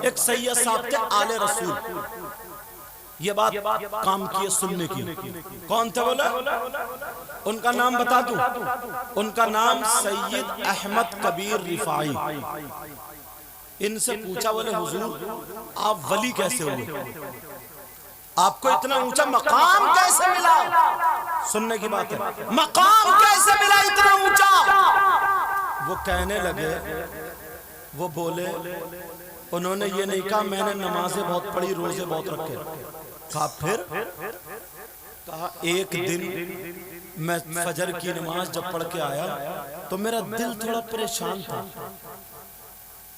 ایک سید صاحب تھے آل رسول، یہ بات کام کی سننے کی. کون تھے بولا؟ ان کا نام بتا دوں، ان کا نام سید احمد کبیر رفاعی. ان سے پوچھا بولے حضور آپ ولی کیسے ہوئے؟ آپ کو اتنا اونچا مقام کیسے ملا؟ سننے کی بات ہے، مقام کیسے ملا اتنا اونچا؟ وہ کہنے لگے، وہ بولے انہوں نے یہ نہیں کہا میں نے نمازیں بہت پڑھی، روزے بہت رکھے. کہا پھر؟ کہا ایک دن میں فجر کی نماز جب پڑھ کے آیا تو میرا دل تھوڑا پریشان تھا،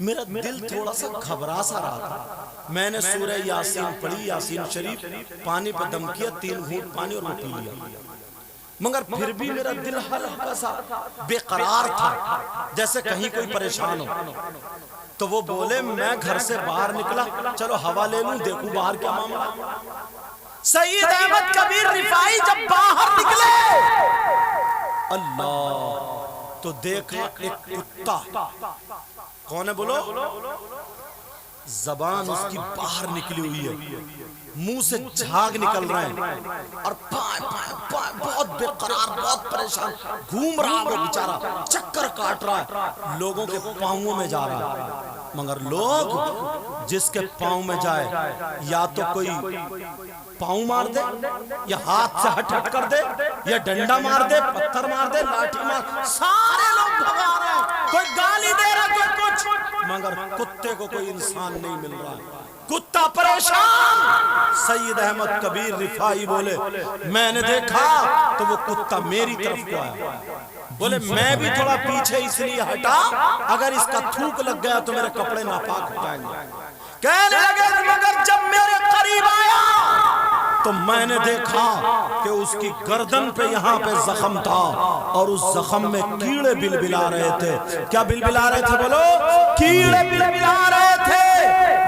میرا دل تھوڑا سا گھبرا سا رہا تھا. میں نے سورہ یاسین پڑھی، یاسین شریف، پانی پہ دم کیا، 3 گھونٹ پانی اور وہ پی لیا، مگر پھر بھی میرا دل ہلکا سا بے قرار تھا، جیسے کہیں کوئی پریشان ہو. تو وہ بولے میں گھر سے باہر نکلا، چلو ہوا لے لوں دیکھوں باہر کیا معاملہ. سید احمد کبیر رفاعی جب باہر نکلے اللہ تو دیکھا ایک کتا. کون ہے بولو؟ زبان اس کی باہر نکلی ہوئی ہے، منہ سے جھاگ نکل رہے ہیں، اور بہت بے قرار، بہت پریشان گھوم رہا وہ بیچارہ، چکر کاٹ رہا ہے، لوگوں کے پاؤں میں جا رہا ہے. مگر لوگ جس کے پاؤں میں جائے یا تو کوئی پاؤں مار دے، یا ہاتھ سے ہٹ ہٹ کر دے، یا ڈنڈا مار دے، پتھر مار دے، لاٹھی مار، سارے لوگ بھگا رہے ہیں، کوئی گالی دے رہا، کوئی کچھ، مگر کتے کو کوئی انسان نہیں مل رہا. کتا پریشان. سید احمد کبیر رفاعی بولے میں نے دیکھا تو وہ کتا میری طرف کو آیا. بولے میں بھی تھوڑا پیچھے اس لیے ہٹا، اگر اس کا تھوک لگ گیا تو میرے کپڑے ناپاک ہو جائیں گے. کہنے لگے مگر جب میرے قریب آیا تو میں نے دیکھا کہ اس کی گردن پہ یہاں پہ زخم تھا، اور اس زخم میں کیڑے بلبلا رہے تھے. کیا بلبلا رہے تھے بولو؟ کیڑے بلبلا رہے تھے.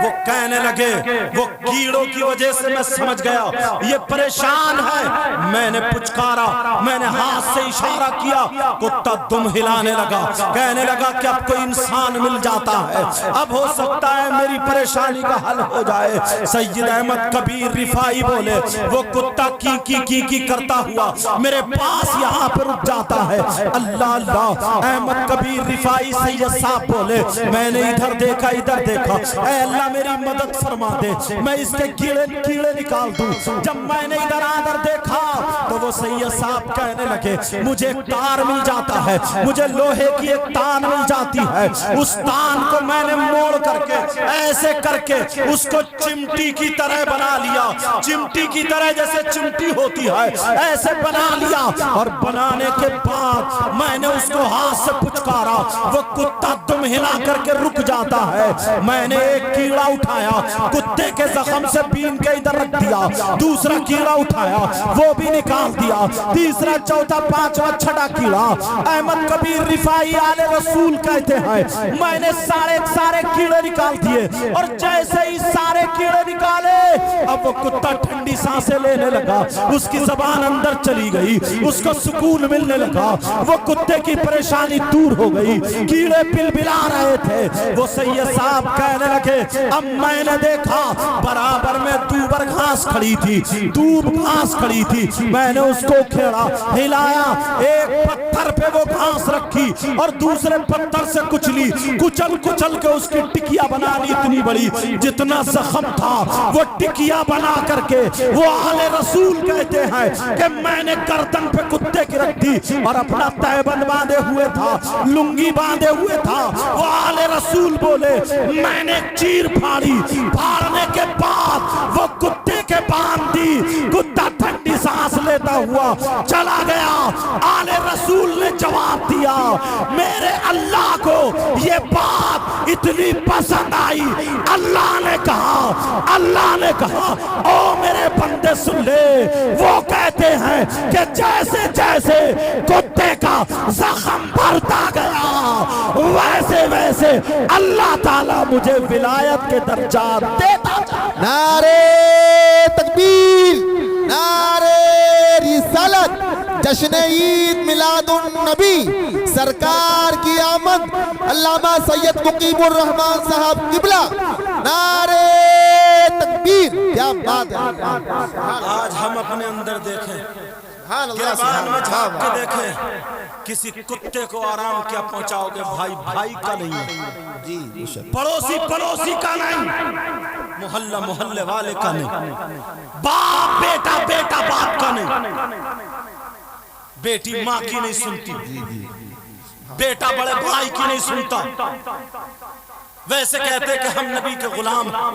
وہ کہنے لگے وہ کیڑوں کی وجہ سے میں سمجھ گیا یہ پریشان ہے. میں نے پچکارا، میں نے ہاتھ سے اشارہ کیا، کتا دم ہلانے لگا، کہنے لگا کہ اب کوئی انسان مل جاتا ہے، اب ہو سکتا ہے میری پریشانی کا حل ہو جائے. سید احمد کبیر رفاعی بولے وہ کتا کی کرتا ہوا میرے پاس یہاں پر رک جاتا ہے. اللہ اللہ. احمد کبیر رفاعی سید صاحب بولے میں نے ادھر دیکھا ادھر دیکھا، اے اللہ میری مدد فرما دے، میں اس کے کیڑے نکال دوں. جب میں نے ادھر دیکھا تو وہ سید صاحب کہنے لگے مجھے ایک تار مل جاتا ہے، مجھے لوہے کی ایک تان مل جاتی ہے، اس تان کو میں نے موڑ کر کے ایسے کر کے اس کو چمٹی کی طرح بنا لیا، چمٹی کی طرح جیسے چمٹی ہوتی ہے ایسے بنا لیا. اور بنانے کے بعد میں نے اس کو ہاتھ سے پچکارا، وہ کتا دم ہلا کر کے رک جاتا ہے. میں نے ایک کیڑا اٹھایا، کتے کے زخم سے بین کے ادھر رکھ دیا، دوسرا کیڑا اٹھایا وہ بھی نکال دیا، تیسرا چوتھا پانچواں چھٹا کیڑا. احمد کبیر رفاعی آل رسول کہتے ہیں میں نے سارے کیڑے نکال دیے، اور جیسے ہی سارے کیڑے نکالے اب وہ کتا ٹھنڈی سانسیں لینے لگا، اس کی زبان اندر چلی گئی، اس کو سکون ملنے لگا، وہ کتے کی پریشانی دور ہو گئی، کیڑے بلبلا رہے تھے. وہ سید صاحب کہنے لگے اب میں نے دیکھا برابر میں دوبر گھاس کھڑی تھی، دوب گھاس کھڑی تھی، میں نے اس کو کھیڑا ہلایا، ایک پتھر پہ وہ گھاس رکھی اور دوسرے پتھر سے کچلی، کچل کے اس کی ٹکیا بنا لی اتنی بڑی، جتنا زخم تھا وہ ٹکیا بنا کر کے. وہ آل رسول کہتے ہیں کہ میں نے گردن پہ کتے کی رکھ دی اور اپنا تہبند باندھے ہوئے تھا، لنگی باندھے ہوئے تھا. وہ آل رسول بولے میں نے چیر پھاڑنے کے بعد وہ کتے کے باندھ دی، کتا ٹھنڈی سانس لیتا ہوا چلا گیا. آل رسول نے جواب دیا میرے اللہ کو یہ بات اتنی پسند آئی، اللہ نے کہا او میرے بندے سن لے، وہ کہتے ہیں کہ جیسے جیسے کتے کا زخم بھرتا گیا ویسے اللہ تعالیٰ مجھے ولایت کے درجات دیتا. نعرہ تکبیر، نعرہ رسالت، جشن عید میلاد النبی، سرکار کی آمد. علامہ سید مقیم الرحمن صاحب قبلہ नारे तकबीर, क्या बात है। आज हम अपने अंदर देखें, सुभान अल्लाह, गिरबान में झांक के सुभान देखें, किसी कुत्ते को आराम क्या पहुंचाओगे? भाई भाई का नहीं है, जी बेशक। पड़ोसी पड़ोसी का नहीं, मोहल्ला मोहल्ले वाले का नहीं, बाप बेटा बेटा बाप का नहीं, बेटी माँ की नहीं सुनती, बेटा बड़े भाई की नहीं सुनता। वैसे कहते कि हम नबी के गुलाम हैं।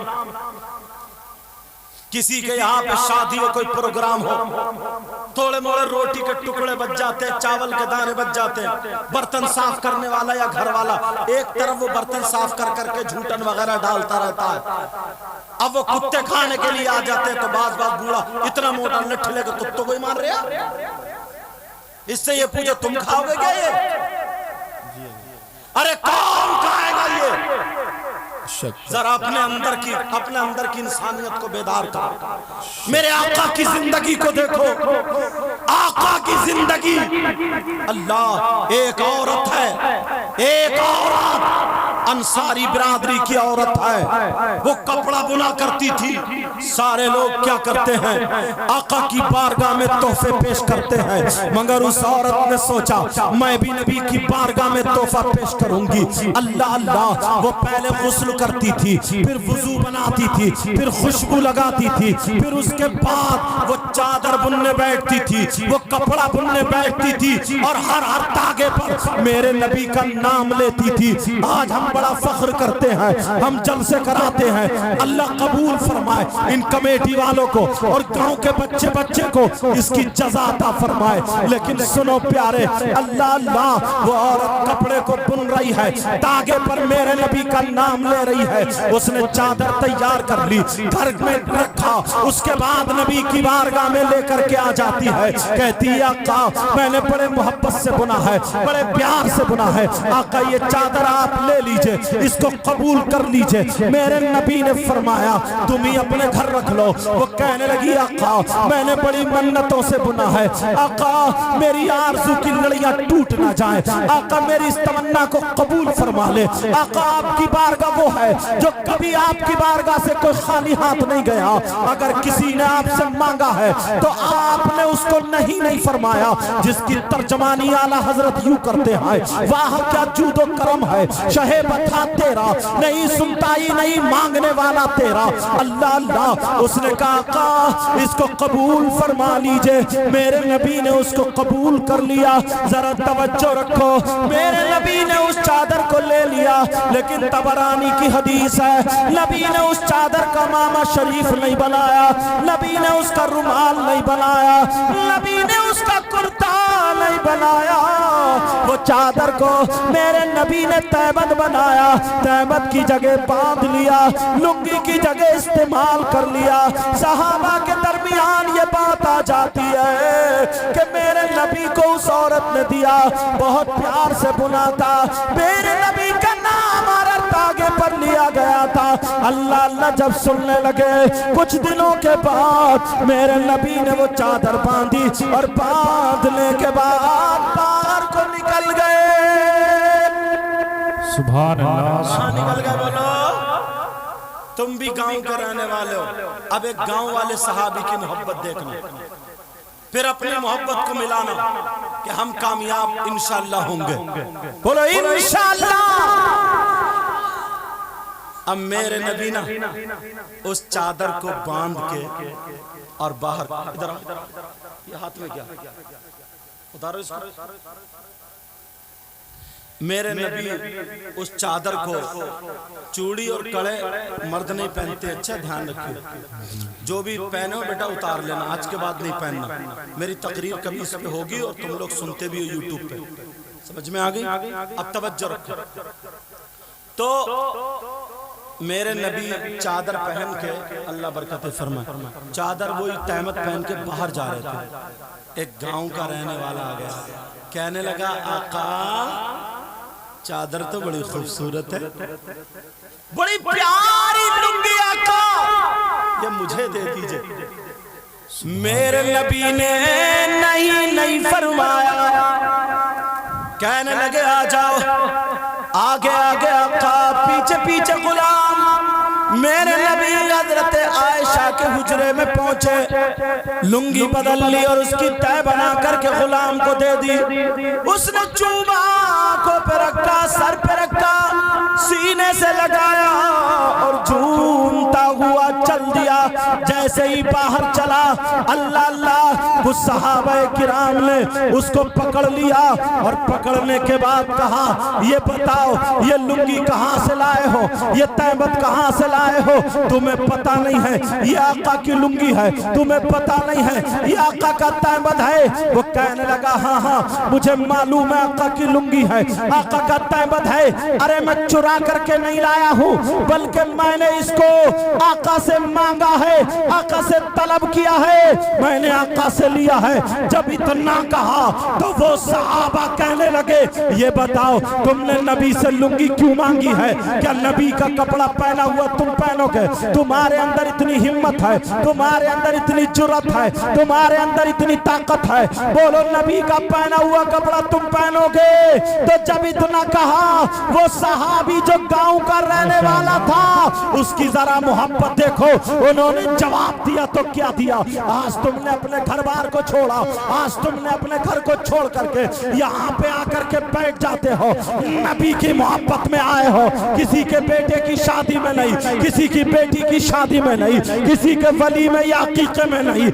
किसी के यहाँ पे शादी हो, कोई प्रोग्राम हो, थोड़े मोड़े रोटी के टुकड़े बच जाते, चावल के दाने बच जाते, बर्तन साफ करने वाला या घर वाला एक तरफ वो बर्तन साफ कर करके झूठन वगैरह डालता रहता है। अब वो कुत्ते खाने के लिए आ जाते हैं तो बात बूढ़ा इतना मोटा लठ लेकर कुत्तों को ही मार रहे। इससे ये पूछो तुम खाओगे क्या ये? अरे कौन खाएगा ये? जरा अपने अंदर की इंसानियत को बेदार करो। मेरे आका की जिंदगी को देखो, आका की जिंदगी। अल्लाह, एक औरत है, एक औरत अंसारी बिरादरी की औरत है, वो कपड़ा बुना करती थी। सारे लोग क्या करते हैं? आका की बारगाह में तोहफे पेश करते हैं, मगर उस औरत ने सोचा मैं भी नबी की बारगाह में तोहफा पेश करूंगी। अल्लाह अल्लाह, वो पहले गुस्ल करती थी, फिर वुजू बनाती थी, फिर खुशबू लगाती थी, फिर उसके बाद वो चादर बुनने बैठती थी, वो कपड़ा बुनने बैठती थी और हर हर तागे पर मेरे नबी का नाम लेती थी। आज हम बड़ा फख्र करते हैं, हम जलसे कराते हैं। अल्लाह कबूल फरमाए इन कमेटी वालों को और गांव के बच्चे बच्चे को इसकी जज़ा अता फरमाए। लेकिन सुनो प्यारे, अल्लाह अल्लाह, वो औरत कपड़े को बुन रही है, तागे पर मेरे नबी का नाम ले रही है। उसने चादर तैयार कर ली, घर में रखा, उसके बाद नबी की बारगाह में लेकर के आ जाती है। कहती है आका मैंने बड़े मोहब्बत से बुना है, बड़े प्यार से बुना है, आका ये चादर आप ले लीजिए, इसको कबूल कर लीजिए। मेरे नबी ने फरमाया तुम ही अपने घर रख लो। वो कहने लगी आका मैंने बड़ी मन्नतों से बुना है, आका मेरी आरज़ू की लड़ियां टूट ना जाए, आका मेरी इस तमन्ना को कबूल फरमा ले। आका आपकी बारगाह वो है जो कभी आपकी बारगाह से कोई खाली हाथ नहीं गया। अगर किसी ने आपसे मांगा है तो आपने उसको नहीं फरमाया, जिसकी तर्जमानी आला हजरत यूं करते हैं, वाह क्या जूदो करम है, शहे बता तेरा, नहीं सुनता ही नहीं मांगने वाला तेरा। अल्लाह अल्लाह, उसने कहा इसको कबूल फरमा लीजिए। मेरे नबी ने उसको कबूल कर लिया। जरा तवज्जो रखो, मेरे नबी ने उस चादर को ले लिया, लेकिन तबरानी की हदीस है नबी ने उस चादर का मामा शरीफ नहीं बनाया, नबी ने उसका रुमाल नहीं बनाया, नबी ने उसका कुर्ता नहीं बनाया। वो चादर को मेरे नबी ने तैबत बनाया, तैबत की जगह बांध लिया, लुंगी की जगह इस्तेमाल कर लिया। सहाबा के दरमियान ये बात आ जाती है कि मेरे नबी को उस औरत ने दिया, बहुत प्यार से बुना था, मेरे नबी का नाम तागे पर लिया गया था। अल्लाह अल्लाह जब सुनने लगे, कुछ दिनों के बाद मेरे नबी ने वो चादर बांधी और बांधने के बाद बाहर को निकल गए। सुभान अल्लाह, निकल गए। बोलो तुम भी गांव के रहने वाले हो। अब एक गांव वाले सहाबी की मोहब्बत देखना, फिर अपनी मोहब्बत को मिलाना कि हम कामयाब इंशाअल्लाह होंगे। बोलो इंशाअल्लाह। अब मेरे नबी ना उस चादर को बांध के और बाहर, इधर ये हाथ में क्या उतारो इसको। मेरे नबी उस चादर को, चूड़ी और कड़े मर्द नहीं पहनते, अच्छा ध्यान रखिए, जो भी पहने हो बेटा उतार लेना, आज के बाद नहीं पहनना। मेरी तकरीर कभी इस पे होगी और तुम लोग सुनते भी हो यूट्यूब पे, समझ में आ गई? अब तवज्जो रखो। तो मेरे नबी चादर पहन के, अल्लाह बरकत फरमाए, चादर वही तहमत पहन के बाहर जा रहे थे। एक गांव का रहने वाला आ गया, कहने लगा आका चादर तो बड़ी खूबसूरत है, बड़ी प्यारी लुंगी आका, ये मुझे दे दीजिए। मेरे नबी ने नहीं फरमाया, कहने लगे आ जाओ, आगे आगे आका, पीछे पीछे गुलाम। میرے نبی حضرت عائشہ کے حجرے میں پہنچے، لنگی بدل لی اور اس کی تہ بنا کر کے غلام کو دے دی۔ اس نے چوما آنکھوں پہ رکھا، سر پہ رکھا، سینے سے لگایا اور جھومتا ہوا چل دیا۔ جیسے ہی باہر چلا، اللہ اللہ، کچھ صحابہ کرام نے اس کو پکڑ لیا اور پکڑنے کے بعد کہا یہ بتاؤ یہ لنگی کہاں سے لائے ہو، یہ تہمت کہاں سے لائے ہو؟ تمہیں پتہ نہیں ہے یہ آقا کی لنگی ہے، تمہیں پتہ نہیں ہے یہ آقا کا تہمت ہے؟ وہ کہنے لگا ہاں ہاں مجھے معلوم ہے آقا کی لنگی ہے، آقا کا تہمت ہے۔ ارے میں چرا کر کے نہیں لایا ہوں، بلکہ میں نے اس کو آقا سے مانگا ہے، آقا سے طلب کیا ہے، میں نے آقا سے لیا ہے۔ جب اتنا کہا تو وہ صحابہ کہنے لگے یہ بتاؤ تم نے نبی سے لنگی کیوں مانگی ہے؟ کیا نبی کا کپڑا پہنا ہوا تم پہنو گے؟ تمہارے اندر اتنی ہمت ہے، تمہارے اندر اتنی جرات ہے، تمہارے اندر اتنی طاقت ہے، بولو نبی کا پہنا ہوا کپڑا تم پہنو گے؟ تو جب اتنا کہا وہ صحابی جو گاؤں کا رہنے والا تھا اس کی ذرا محبت دیکھو، انہوں نے جواب دیا تو کیا دیا؟ آج تم نے اپنے گھر بار کو چھوڑا، آج تم نے اپنے گھر کو چھوڑ کر کے یہاں پہ آ کر کے بیٹھ جاتے ہو، نبی کی محبت میں آئے ہو، کسی کے بیٹے کی شادی میں نہیں، کسی کی بیٹی کی شادی میں نہیں، کسی کے ولی میں یا عقیقے میں نہیں،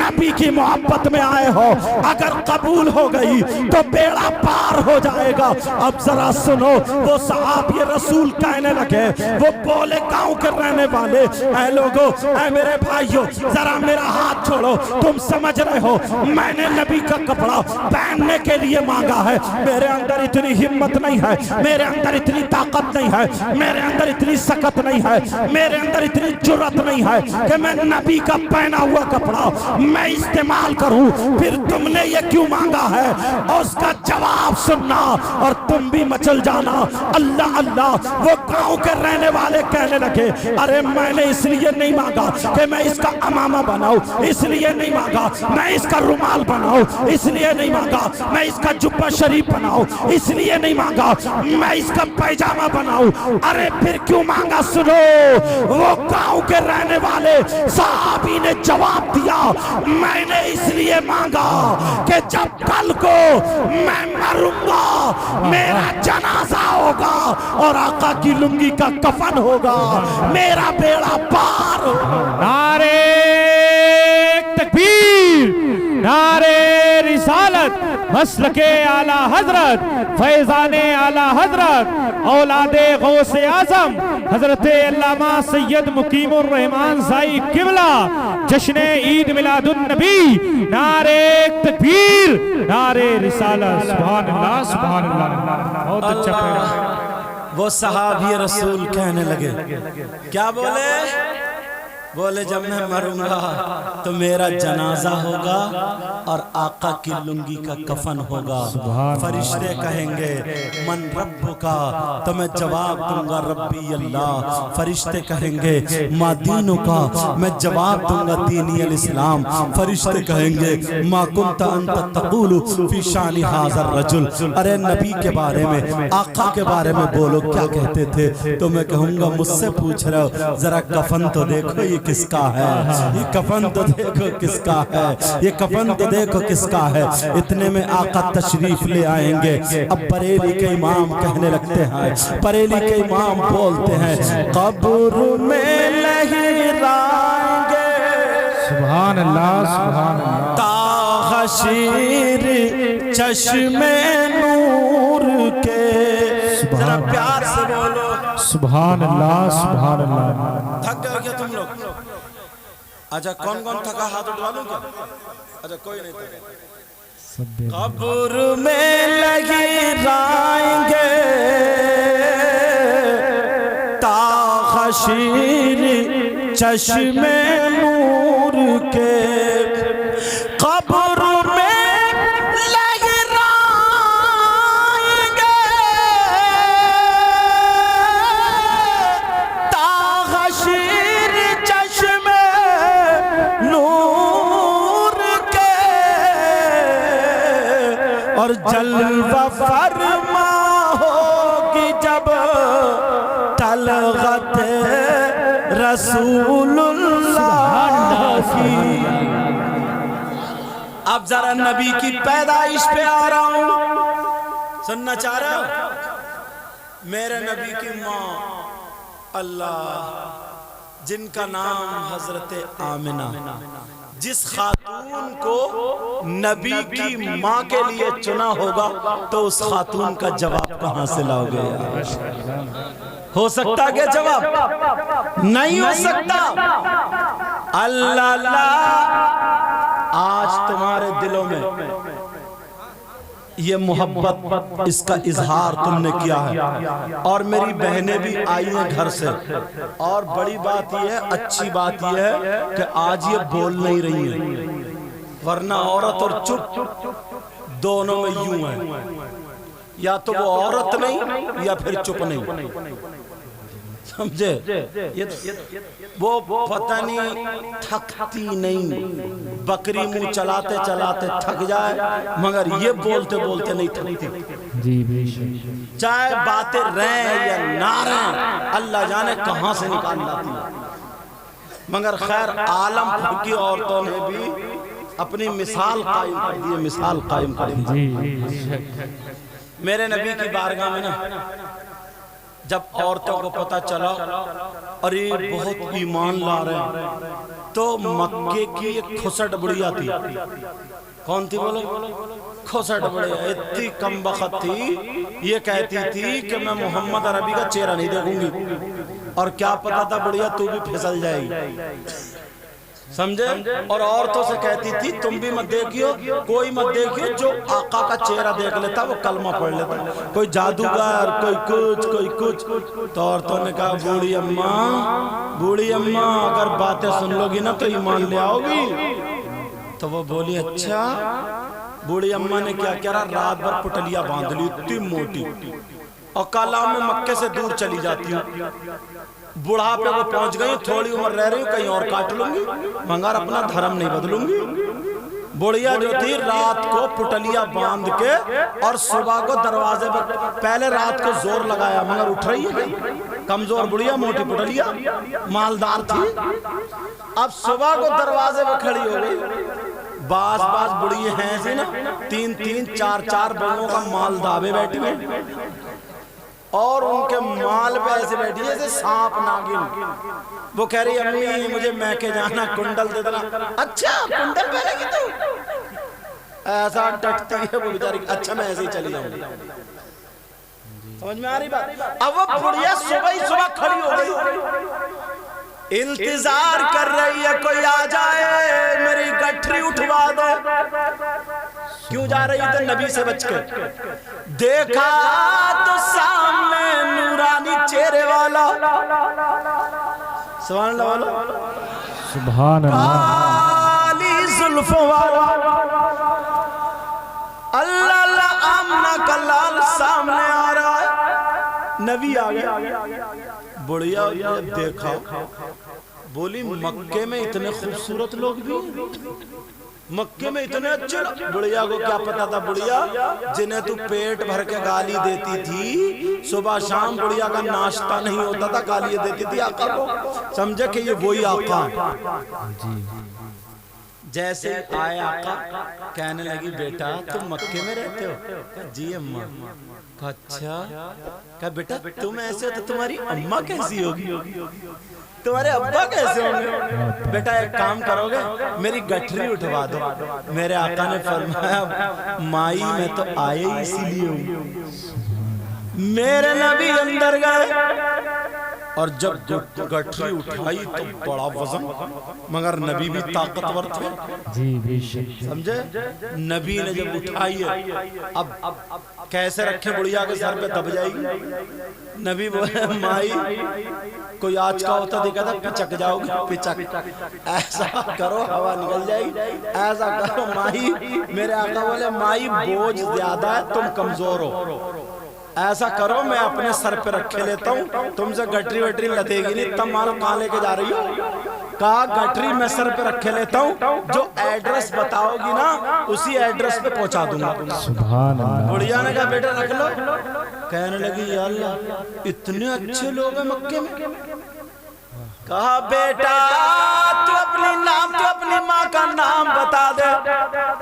نبی کی محبت میں آئے ہو۔ اگر قبول ہو گئی تو بیڑا پار ہو جائے گا۔ اب ذرا سنو، وہ صحابی رسول کہنے لگے، وہ بولے گاؤں کے رہنے والے، اے لوگو، اے میرے بھائیو، ذرا میرا ہاتھ چھوڑو، تم سمجھ رہے ہو میں نے نبی کا کپڑا پہننے کے لیے مانگا ہے، میرے اندر اتنی ہمت نہیں ہے، میرے اندر اتنی طاقت نہیں ہے، میرے اندر اتنی سکت نہیں ہے، میرے اندر اتنی جرات نہیں ہے کہ میں نبی کا پہنا ہوا کپڑا میں استعمال کروں، پھر تم نے یہ کیوں مانگا ہے؟ اور اس کا جواب سننا اور تم بھی مچل جانا، اللہ اللہ۔ وہ گاؤں کے رہنے والے کہنے لگے ارے میں نے اس لیے نہیں مانگا کہ میں اس کا امامہ بناؤں، اس لیے نہیں مانگا میں اس کا رومال بناؤں، اس لیے نہیں مانگا میں اس کا جبہ شریف بناؤں، اس لیے نہیں مانگا میں اس کا پیجامہ بناؤں۔ ارے پھر کیوں مانگا؟ سنو، وہ گاؤں کے رہنے والے صحابی نے جواب دیا میں نے اس لیے مانگا کہ جب کل کو میں مروں گا میرا جنازہ ہوگا اور آقا کی لنگی کا کفن ہوگا، میرا بیڑا پار ہوگا۔ نعرہ تکبیر، نعرہ رسالت، مسلک اعلی حضرت، فیضان اعلی حضرت، اولاد غوث اعظم حضرت علامہ سید مقیم الرحمان زائی قبلہ، جشن عید میلاد النبی، نعرہ تکبیر، نعرہ رسالت، سبحان اللہ سبحان اللہ۔ بہت اچھا پیغام۔ وہ صحابی رسول کہنے لگے کیا بولے؟ بولے جب میں مروں گا تو میرا جنازہ ہوگا اور آقا کی لنگی کا کفن ہوگا۔ فرشتے کہیں گے من رب کا، تو میں جواب دوں گا ربی اللہ۔ فرشتے کہیں گے ما دینو کا، میں جواب دوں گا دینی الاسلام۔ فرشتے کہیں گے ما کنت انت تقول فی شان ھذا الرجل، ارے نبی کے بارے میں، آقا کے بارے میں بولو کیا کہتے تھے؟ تو میں کہوں گا مجھ سے پوچھ رہے ہو، ذرا کفن تو دیکھو یہ کس کا ہے، یہ کفن تو دیکھو کس کا ہے، یہ کفن تو دیکھو کس کا ہے۔ اتنے میں آقا تشریف لے آئیں گے۔ اب بریلی کے امام کہنے لگتے ہیں، بریلی کے امام بولتے ہیں قبر میں لہرائیں گے سبحان اللہ سبحان اللہ، تا حشیر چشم نور کے۔ ذرا پیار سے بولو سبحان اللہ سبحان اللہ۔ تھک گئے کیا تم لوگ؟ اچھا کون کون تھکا ہاتھ اٹھا لوں کیا؟ اچھا کوئی نہیں تھکا۔ قبر میں لگرائیں گے تا حشیر چشم نور کے، قبر میں لگرائیں گے تا حشیر چشم نور کے، اور جلوہ فرما ہوگی جب طلعت रसूल अल्लाह की। अब जरा नबी की पैदाइश पे आ रहा हूं, सुनना चाह रहे हो? मेरे नबी की माँ अल्लाह, जिनका नाम हजरत आमिना, जिस खातून को नबी की माँ के लिए चुना होगा तो उस खातून का जवाब कहां से लाओगे यार? हो सकता क्या जवाब? नहीं हो सकता। अल्लाह अल्लाह, आज तुम्हारे दिलों में ये मोहब्बत, इसका इजहार तुमने किया है, और मेरी बहनें भी आई हैं घर से, और बड़ी बात ये है, अच्छी बात ये है कि आज ये बोल नहीं रही हैं, वरना औरत और चुप दोनों में यूं है, या तो वो औरत नहीं या फिर चुप नहीं, समझे? वो पता नहीं थकती नहीं, बकरी मुंह चलाते चलाते थक जाए मगर ये बोलते बोलते नहीं थकती। जी चाहे बातें रहें या ना रहें, अल्लाह जाने कहां से निकाल लाती है। मगर खैर आलम भर की औरतों ने भी अपनी मिसाल कायम कर दी है, मिसाल कायम कर दी। मेरे नबी की बारगाह में ना जब औरतों को पता चला अरे बहुत ईमान ला रहे हैं, तो मक्के की एक खुसट बुढ़िया थी, कौन थी बोलो? खुसट बुढ़िया, इतनी कम बखत थी, ये कहती थी कि मैं मोहम्मद अरबी का चेहरा नहीं देखूंगी, और क्या पता था बुढ़िया तू भी फिसल जाएगी, समझे? और औरतों से कहती थी तुम भी मत देखियो, कोई मत देखियो, जो आका का चेहरा देख लेता वो कलमा पढ़ लेता, कोई जादूगर, कोई कुछ कोई कुछ। तो औरतों ने कहा बूढ़ी अम्मा, बूढ़ी अम्मा अगर बातें सुन लोगी ना तो ईमान ले आओगी। तो वो बोली अच्छा। बूढ़ी अम्मा ने क्या किया, रात भर पुटलिया बांध ली इतनी मोटी, और काला में मक्के से दूर चली जाती हूँ, बुढ़ापे को पहुंच गई, थोड़ी उम्र रह रही हूँ, कहीं और काट लूंगी, मगर अपना धर्म नहीं बदलूंगी। बुढ़िया जो थी रात को पुटलिया बांध के और सुबह को दरवाजे पर, पहले रात को जोर लगाया मगर उठ रही है, कमजोर बुढ़िया, मोटी पुटलिया, मालदार थी। अब सुबह को दरवाजे पर खड़ी हो गई, बास बास बुढ़िया हैं ऐसी ना, तीन तीन चार चार बंगों का माल दावे बैठी है, और उनके माल पे ऐसे बैठी है जैसे सांप नागिन। वो कह रही अम्मी मुझे मैके जाना, कुंडल दे देना। अच्छा कुंडल पहनेगी तू? ऐसा डटती है वो बेचारी, अच्छा मैं ऐसे ही चली जाऊंगी। समझ में आ रही बात? अब वो बुढ़िया सुबह ही सुबह खड़ी हो गई, इंतजार कर रही है कोई आ जाए मेरी गठरी उठवा दो। क्यों जा रही है? तो नबी से बच के। देखा तो सामने नूरानी चेहरे वाला, सुभान अल्लाह वाला, सुभान अल्लाह, काली जुल्फों वाला, अल्लाह अल्लाह, आमना का लाल सामने आ रहा है, नबी आ गया। बुढ़िया जब देखा बोली मक्के में इतने खूबसूरत लोग भी, मक्के में इतने अच्छे। बुढ़िया को क्या पता था, बुढ़िया जिन्हें तू पेट भर के गाली देती थी, सुबह शाम बुढ़िया का नाश्ता नहीं होता था, गाली देती थी आका को, समझे कि ये वही आका है। जैसे आए आका कहने लगी बेटा तुम मक्के में रहते हो? जी अम्मा। अच्छा, कहा बेटा तुम ऐसे हो तो तुम्हारी अम्मा कैसी होगी, तुम्हारे अब्बा कैसे होंगे? बेटा एक काम करोगे, मेरी गठरी उठवा दो। मेरे आका ने फरमाया माई मैं तो आए ही इसीलिए हूँ। मेरे नबी अंदर गए और जब गठरी उठाई तो बड़ा वजन, मगर नबी भी ताकतवर थे, समझे? नबी ने जब उठाई है, अब कैसे रखे बुढ़िया के सर पे दब जाएगी। नबी बोले माई कोई आज का होता देखा था पिचक जाओगे, पिचक, ऐसा करो हवा निकल जाएगी, ऐसा करो माई। मेरे आका बोले माई बोझ ज्यादा है, तुम कमजोर हो, ऐसा करो मैं अपने सर पे रखे लेता हूँ, तुमसे गठरी वटरी लदेगी नहीं। तब मानो कहाँ लेके जा रही हो? कहा गठरी मैं सर पे रखे लेता हूँ, जो एड्रेस बताओगी ना उसी एड्रेस पे पहुँचा दूंगा। सुभान अल्लाह। बुढ़िया ने कहा बेटा रख लो। कहने लगी या अल्लाह इतने अच्छे लोग हैं मक्के में, کہا بیٹا تو اپنی ماں کا نام بتا دے،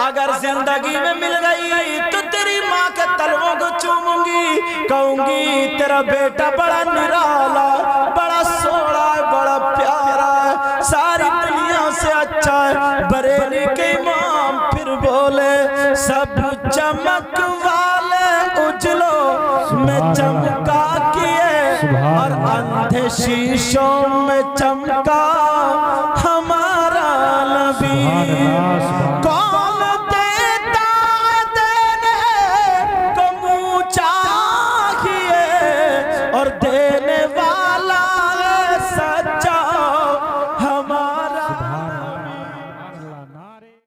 اگر زندگی میں مل گئی تو تیری ماں کے تلووں کو چوموں گی، کہوں گی تیرا بیٹا بڑا نرالا، بڑا سوڑا ہے، بڑا پیارا ہے، ساری دنیا سے اچھا ہے۔ بریلی کے امام پھر بولے سب چمک والے اجلوں میں چمکا کیے اور اندھے شیشوں میں چمکا